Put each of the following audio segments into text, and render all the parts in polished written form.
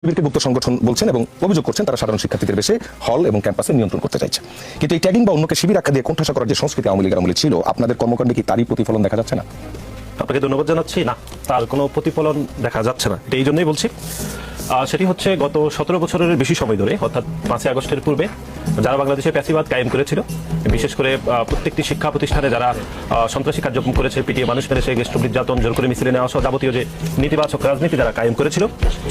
শিবিরকে গুপ্ত সংগঠন বলছেন এবং অভিযোগ করছেন তারা সাধারণ শিক্ষার্থীদের বেশে হল এবং ক্যাম্পাসে নিয়ন্ত্রণ করতে চাইছে। কিন্তু এই ট্যাগিং বা অন্যকে শিবির আখ্যা দিয়ে কোণঠাসা করার যে সংস্কৃতি আওয়ামী লীগের আমলে ছিল, আপনাদের কর্মকাণ্ডে কি তারই প্রতিফলন দেখা যাচ্ছে না? আপনাকে ধন্যবাদ জানাচ্ছি। না, তার কোনো প্রতিফলন দেখা যাচ্ছে না। এই জন্যই বলছি, সেটি হচ্ছে গত 17 বছরের বেশি সময় ধরে, অর্থাৎ 5 আগস্টের পূর্বে যারা বাংলাদেশে প্যাসিবাদ কায়েম করেছিল, বিশেষ করে প্রত্যেকটি শিক্ষা প্রতিষ্ঠানে যারা সন্ত্রাসী কার্যক্রম করেছে, পিটিয়ে মানুষ মেরেছে, গেস্ট নির্যাতন, জোর করে মিছিলে নেওয়া সহ যাবতীয় যে নেতিবাচক রাজনীতি যারা কায়েম করেছিল,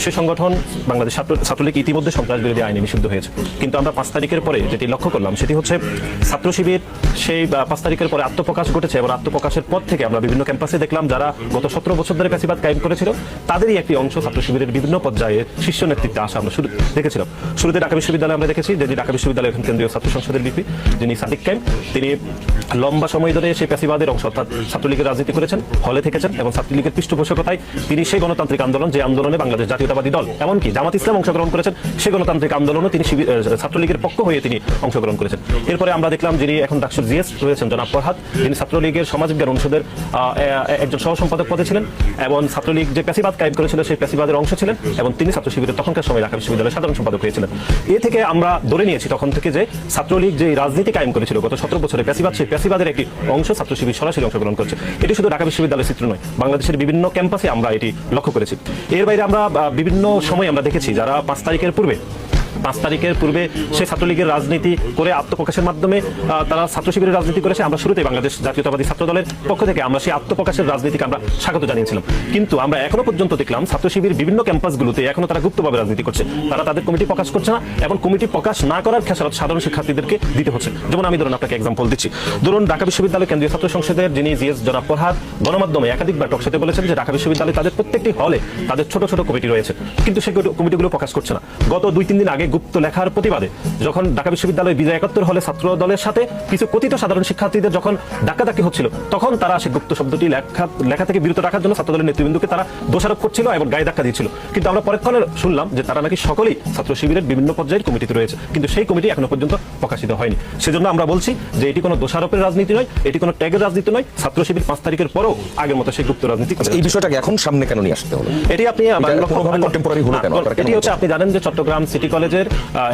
সে সংগঠন বাংলাদেশ ছাত্রলীগ ইতিমধ্যে সন্ত্রাস বিরোধী আইনে নিষিদ্ধ হয়েছে। কিন্তু আমরা 5 তারিখের পরে যেটি লক্ষ্য করলাম সেটি হচ্ছে ছাত্র শিবির সেই 5 তারিখের পরে আত্মপ্রকাশ ঘটেছে এবং আত্মপ্রকাশের পর থেকে আমরা বিভিন্ন ক্যাম্পাসে দেখলাম যারা গত 17 বছর ধরে প্যাসিবাদ কায়েম করেছিল তাদেরই একটি অংশ ছাত্র শিবিরের বিভিন্ন পর্যায়ে শীর্ষ নেতৃত্বে আসা আমরা শুরু দেখেছিলাম। শুরুতে ঢাকা বিশ্ববিদ্যালয়ে আমরা দেখেছি যে ঢাকা বিশ্ববিদ্যালয় এখন কেন্দ্রীয় ছাত্র সংসদের ভিপি যিনি সাদিক কায়েম, তিনি লম্বা সময় ধরে সেই প্যাসিবাদের অংশ অর্থাৎ ছাত্রলীগের রাজনীতি করেছেন, হলে থেকেছেন এবং ছাত্রলীগের পৃষ্ঠপোষকতায় তিনি সেই গণতান্ত্রিক আন্দোলন, যে আন্দোলনে বাংলাদেশ জাতীয়তাবাদী দল এমনকি জামাত ইসলাম অংশগ্রহণ করেছেন, সেই গণতান্ত্রিক আন্দোলনও তিনি ছাত্রলীগের পক্ষ হয়ে তিনি অংশগ্রহণ করেছেন। এরপরে আমরা দেখলাম যিনি এখন ডাকসুর জিএস রয়েছেন জনাব ফরহাদ, যিনি ছাত্রলীগের সমাজবিজ্ঞান অনুষদের একজন সহ সম্পাদক পদে ছিলেন এবং ছাত্রলীগ যে প্যাসিবাদ কায়েম করেছিল সেই প্যাসিবাদের অংশ ছিলেন এবং তিনি ছাত্র শিবিরের তখনকার সময় ঢাকা বিশ্ববিদ্যালয়ের সাধারণ সম্পাদক হয়েছিলেন। এ থেকে আমরা ধরে নিয়েছি তখন থেকে যে ছাত্রলীগ যে রাজনীতি কায়েম করেছিল গত 17 বছরে প্যাসিবাদ, সেই প্যাসিবাদের একটি অংশ ছাত্র শিবির সরাসরি অংশগ্রহণ করছে। এটি শুধু ঢাকা বিশ্ববিদ্যালয়ের চিত্র নয়, বাংলাদেশের বিভিন্ন ক্যাম্পাসে আমরা এটি লক্ষ্য করেছি। এর বাইরে আমরা বিভিন্ন সময় আমরা দেখেছি যারা 5 তারিখের পূর্বে সে ছাত্রলীগের রাজনীতি করে আত্মপ্রকাশের মাধ্যমে তারা ছাত্র শিবিরের রাজনীতি করেছে। আমরা শুরুতেই বাংলাদেশ জাতীয়তাবাদী ছাত্র দলের পক্ষ থেকে আমরা সেই আত্মপ্রকাশের রাজনীতিকে আমরা স্বাগত জানিয়েছিলাম। কিন্তু আমরা এখনো পর্যন্ত দেখলাম ছাত্র শিবির বিভিন্ন ক্যাম্পাসগুলোতে এখনো তারা গুপ্তভাবে রাজনীতি করছে। তারা তাদের কমিটি প্রকাশ করছে না এবং কমিটি প্রকাশ না করার খেসারত সাধারণ শিক্ষার্থীদেরকে দিতে হচ্ছে। যেমন আমি ধরুন আপনাকে এক্সাম্পল দিচ্ছি, ধরুন ঢাকা বিশ্ববিদ্যালয় কেন্দ্রীয় ছাত্র সংসদের যিনি জিএস জনাব ফরহাদ গণমাধ্যমে একাধিকবার টকশোতে বলেছেন যে ঢাকা বিশ্ববিদ্যালয়ে তাদের প্রত্যেকটি হলে তাদের ছোট ছোট কমিটি রয়েছে, কিন্তু সেই কমিটিগুলো প্রকাশ করছে না। গত 2-3 দিন আগে গুপ্ত লেখার প্রতিবাদে যখন ঢাকা বিশ্ববিদ্যালয় বিজয় 71 হলে ছাত্র দলের সাথে কিছু কথিত সাধারণ শিক্ষার্থীদের যখন ডাকাডাকি হচ্ছিল, তখন তারা সেই গুপ্ত শব্দটি লেখা থেকে বিরত রাখার জন্য ছাত্র দলের নেতৃবৃন্দকে তারা দোষারোপ করছিল এবং গায়ে ধাক্কা দিচ্ছিল। কিন্তু আমরা পরক্ষণে শুনলাম যে তারা নাকি সকলেই ছাত্র শিবিরের বিভিন্ন পর্যায়ের কমিটিতে রয়েছে, কিন্তু সেই কমিটি এখনো পর্যন্ত প্রকাশিত হয়নি। সেজন্য আমরা বলছি যে এটি কোনো দোষারোপের রাজনীতি নয়, এটি কোনো ট্যাগের রাজনীতি নয়। ছাত্র শিবির 5 তারিখের পরেও আগের মতো সেই গুপ্ত রাজনীতি। এই বিষয়টাকে এখন সামনে কেন নিয়ে আসতে হলো? এটি আপনি কন্টেম্পোরারি হলো কেন? এটি হচ্ছে আপনি জানেন যে চট্টগ্রাম সিটি কলেজের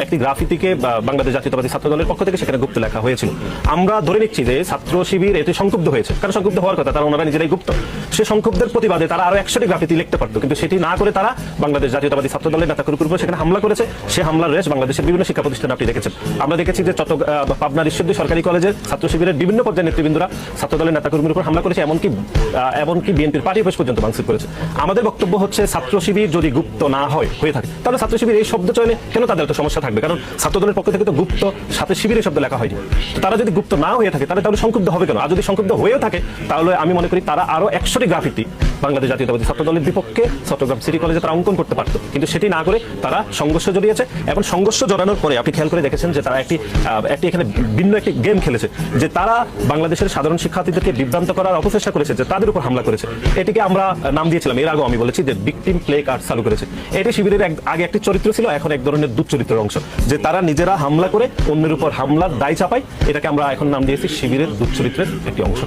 একটি গ্রাফিতিকে বাংলাদেশ জাতীয়তাবাদী ছাত্র দলের পক্ষ থেকে সেখানে গুপ্ত লেখা হয়েছিল। আমরা ধরে নিচ্ছি যে ছাত্র শিবির এতে সংক্ষুব্ধ হয়েছে, কারণ সংক্ষুব্ধ হওয়ার কথা, তারা ওনারা নিজেরাই গুপ্ত। সে সংক্ষুব্ধের প্রতিবাদে তারা আরো 100টি গ্রাফিতি লিখতে পারতো, কিন্তু সেটি না করে তারা বাংলাদেশ জাতীয়তাবাদী ছাত্র দলের নেতাকর্মীর উপর সেখানে হামলা করেছে। সে হামলার রেশ বাংলাদেশের বিভিন্ন শিক্ষা প্রতিষ্ঠানে আপনি দেখেছেন। আমরা দেখেছি যে পাবনার ঈশ্বরদী সরকারি কলেজের ছাত্র শিবিরের বিভিন্ন পর্যায়ের নেতৃবৃন্দরা ছাত্র দলের নেতাকর্মীর উপর হামলা করেছে, এমনকি বিএনপির পার্টি অফিস পর্যন্ত ভাঙচুর করেছে। আমাদের বক্তব্য হচ্ছে ছাত্র শিবির যদি গুপ্ত না হয়ে থাকে তাহলে ছাত্র শিবির এই শব্দ চয়নে কেন তাদের এত সমস্যা থাকবে? কারণ ছাত্র দলের পক্ষ থেকে তো গুপ্ত সাথে শিবিরের শব্দ লেখা হয়নি। তারা যদি গুপ্ত না হয়ে থাকে তাহলে সংক্ষুব্ধ হবে কেন? আর যদি সংক্ষুব্ধ হয়েও থাকে তাহলে আমি মনে করি তারা আরো 100টি গ্রাফিতি বাংলাদেশ জাতীয়তাবাদী ছাত্র দলের বিপক্ষে চট্টগ্রাম সিটি কলেজে তারা অঙ্কন করতে পারতো, কিন্তু সেটি না করে তারা সংঘর্ষ জড়িয়েছে। এবং সংঘর্ষ জড়ানোর পরে আপনি খেয়াল করে দেখেছেন যে তারা একটি এখানে ভিন্ন একটি গেম খেলেছে, যে তারা বাংলাদেশের সাধারণ শিক্ষার্থীদেরকে বিভ্রান্ত করার অপচেষ্টা করেছে, যে তাদের উপর হামলা করেছে। এটিকে আমরা নাম দিয়েছিলাম, এর আগেও আমি বলেছি যে ভিকটিম প্লে কার্ড চালু করেছে। এটি শিবিরের আগে একটি চরিত্র ছিল, এখন এক ধরনের দুঃচরিত্রের অংশ, যে তারা নিজেরা হামলা করে অন্যের উপর হামলার দায় চাপায়। এটাকে আমরা এখন নাম দিয়েছি শিবিরের দুঃচরিত্রের একটি অংশ।